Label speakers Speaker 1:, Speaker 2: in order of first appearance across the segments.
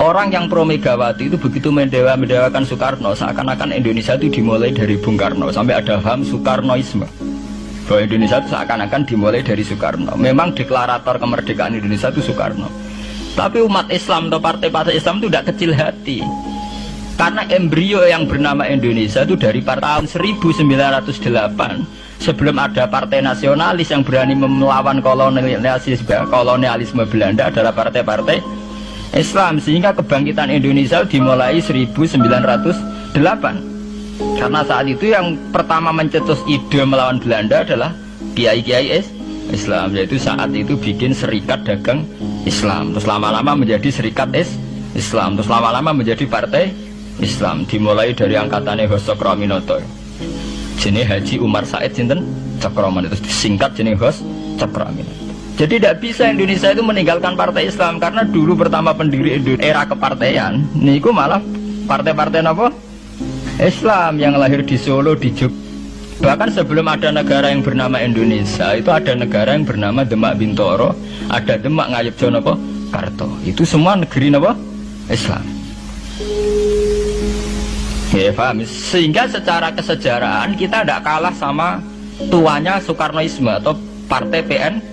Speaker 1: Orang yang pro Megawati itu begitu mendewakan Soekarno, seakan-akan Indonesia itu dimulai dari Bung Karno, sampai ada paham Soekarnoisme bahwa Indonesia itu seakan-akan dimulai dari Soekarno. Memang deklarator kemerdekaan Indonesia itu Soekarno, tapi umat Islam atau partai-partai Islam itu tidak kecil hati, karena embrio yang bernama Indonesia itu dari tahun 1908, sebelum ada partai nasionalis yang berani melawan kolonialisme Belanda, adalah partai-partai Islam. Sehingga kebangkitan Indonesia dimulai 1908, karena saat itu yang pertama mencetus ide melawan Belanda adalah kiai-kiai Islam, yaitu saat itu bikin serikat dagang Islam, terus lama-lama menjadi serikat Islam, terus lama-lama menjadi partai Islam. Dimulai dari angkatannya Hos Cokroaminoto, jenis Haji Umar Said Sinten Cokroaminoto, itu disingkat jenis Hos Cokroaminoto. Jadi tidak bisa Indonesia itu meninggalkan partai Islam, karena dulu pertama pendiri era kepartaian niku malah partai-partai apa? Islam yang lahir di Solo, di Jogja. Bahkan sebelum ada negara yang bernama Indonesia, itu ada negara yang bernama Demak Bintoro, ada Demak Ngayogyakarta apa? Karto. Itu semua negeri apa? Islam. Ya paham? Sehingga secara kesejarahan kita tidak kalah sama tuanya Soekarnoisme atau partai PNI.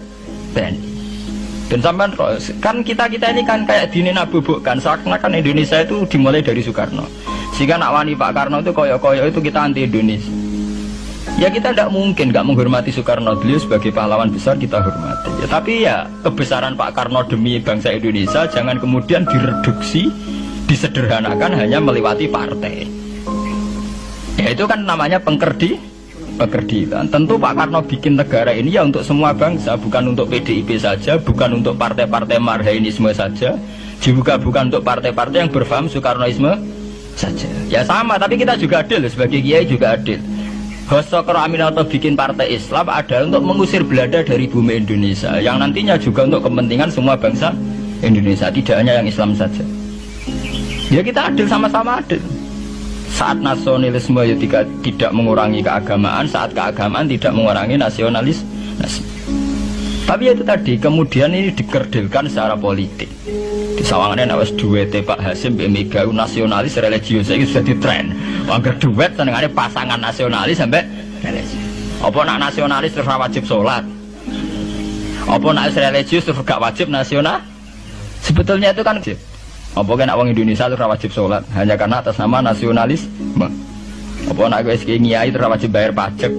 Speaker 1: Dan sampai kan kita ini kan kayak dinabubukkan seakan-akan Indonesia itu dimulai dari Soekarno, sehingga nak wani Pak Karno itu koyok-koyok itu kita anti Indonesia. Ya kita tidak mungkin nggak menghormati Soekarno, beliau sebagai pahlawan besar kita hormati ya, tapi ya kebesaran Pak Karno demi bangsa Indonesia jangan kemudian direduksi, disederhanakan hanya melewati partai. Ya itu kan namanya pekerdilan. Tentu Pak Karno bikin negara ini ya untuk semua bangsa, bukan untuk PDIP saja, bukan untuk partai-partai marhainisme saja, juga bukan untuk partai-partai yang berfaham Soekarnoisme saja. Ya sama, tapi kita juga adil, sebagai kiai juga adil. Hos Cokroaminoto bikin partai Islam adalah untuk mengusir Belanda dari bumi Indonesia, yang nantinya juga untuk kepentingan semua bangsa Indonesia, tidak hanya yang Islam saja. Ya kita adil, sama-sama adil. Saat nasionalisme ya tidak mengurangi keagamaan, saat keagamaan tidak mengurangi nasionalis. Tapi itu tadi kemudian ini dikerdilkan secara politik. Di sawangannya nawas duet Pak Hasim Mega nasionalis religius itu sudah ditren. Angger duet senengannya pasangan nasionalis sampai religius. Apa nak nasionalis terus wajib sholat? Apa nak religius terus gak wajib nasional? Sebetulnya itu kan apa kena orang Indonesia itu wajib sholat hanya karena atas nama nasionalisme. Apa nak gue kiai itu wajib bayar pajak.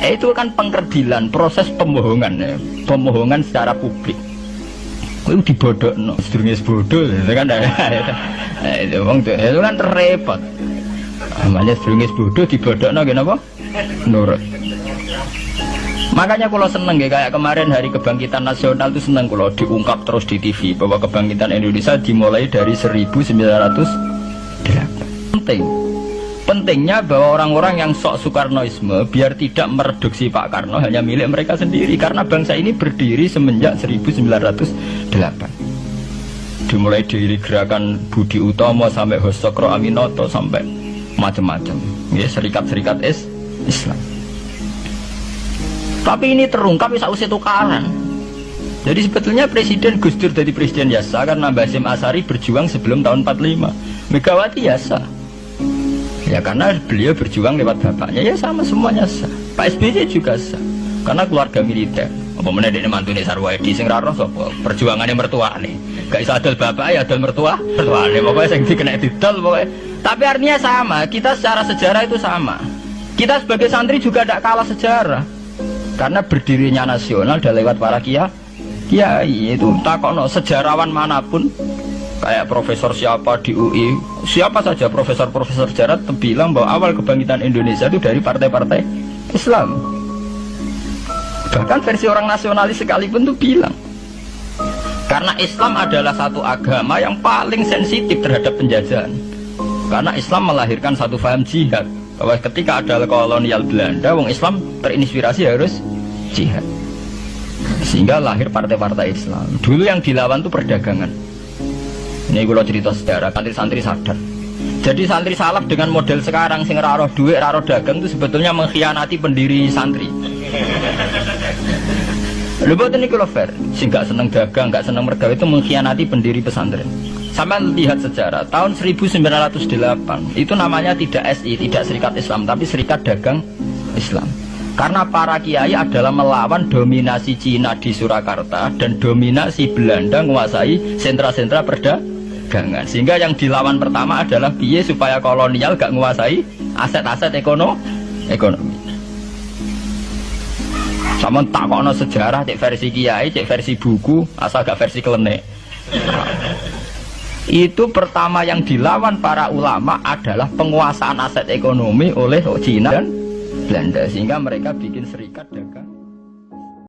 Speaker 1: Itu kan pengkerdilan, proses pembohongan ya. Pembohongan secara publik. Itu dibodokno, sedurunge bodoh itu kan. Itu kan repot. Namanya sedurunge bodoh dibodokno kenapa? Nurut. Makanya kalau seneng ya, kayak kemarin Hari Kebangkitan Nasional itu seneng kalau diungkap terus di TV bahwa kebangkitan Indonesia dimulai dari 1908. Pentingnya bahwa orang-orang yang sok Soekarnoisme biar tidak mereduksi Pak Karno hanya milik mereka sendiri, karena bangsa ini berdiri semenjak 1908. Dimulai dari gerakan Budi Utomo sampai Hos Cokroaminoto sampai macam-macam ya, serikat-serikat Islam. Tapi ini terungkap sausé tukaran. Jadi sebetulnya Presiden Gus Dur jadi presiden biasa karena Mbah Hasyim Asy'ari berjuang sebelum tahun 45. Megawati biasa. Ya karena beliau berjuang lewat bapaknya, ya sama semuanya sah. Pak SBY juga sah karena keluarga militer. Apa meneh dekne mantune Sarwaedi sing ra roh sapa? Perjuangannya mertuane. Gak iso adol bapak ya adol mertuane. Pokoke sing dikena didol pokoke. Tapi artinya sama, kita secara sejarah itu sama. Kita sebagai santri juga tidak kalah sejarah. Karena berdirinya nasional udah lewat para kiai. Itu takono sejarawan manapun, kayak profesor siapa di UI, siapa saja profesor-profesor sejarah bilang bahwa awal kebangkitan Indonesia itu dari partai-partai Islam. Bahkan versi orang nasionalis sekalipun tuh bilang, karena Islam adalah satu agama yang paling sensitif terhadap penjajahan. Karena Islam melahirkan satu paham jihad, bahwa ketika ada kolonial Belanda, wong Islam terinspirasi harus jihad. Sehingga lahir partai-partai Islam. Dulu yang dilawan itu perdagangan. Ini kalau cerita sejarah, santri-santri sadar. Jadi santri salaf dengan model sekarang sing raro duit, raro dagang itu sebetulnya mengkhianati pendiri santri. Lho boten niku lho fair, sing gak seneng dagang, gak seneng mergawe itu mengkhianati pendiri pesantren. Sampeyan lihat sejarah, tahun 1908 itu namanya tidak SI, tidak Serikat Islam, tapi Serikat Dagang Islam. Karena para kiai adalah melawan dominasi Cina di Surakarta dan dominasi Belanda menguasai sentra-sentra perdagangan. Sehingga yang dilawan pertama adalah piye supaya kolonial gak menguasai aset-aset ekonomi. Sama takokno sejarah, cek versi kiai, cek versi buku, asal gak versi klenek. Itu pertama yang dilawan para ulama adalah penguasaan aset ekonomi oleh Cina dan Belanda, sehingga mereka bikin serikat dagang.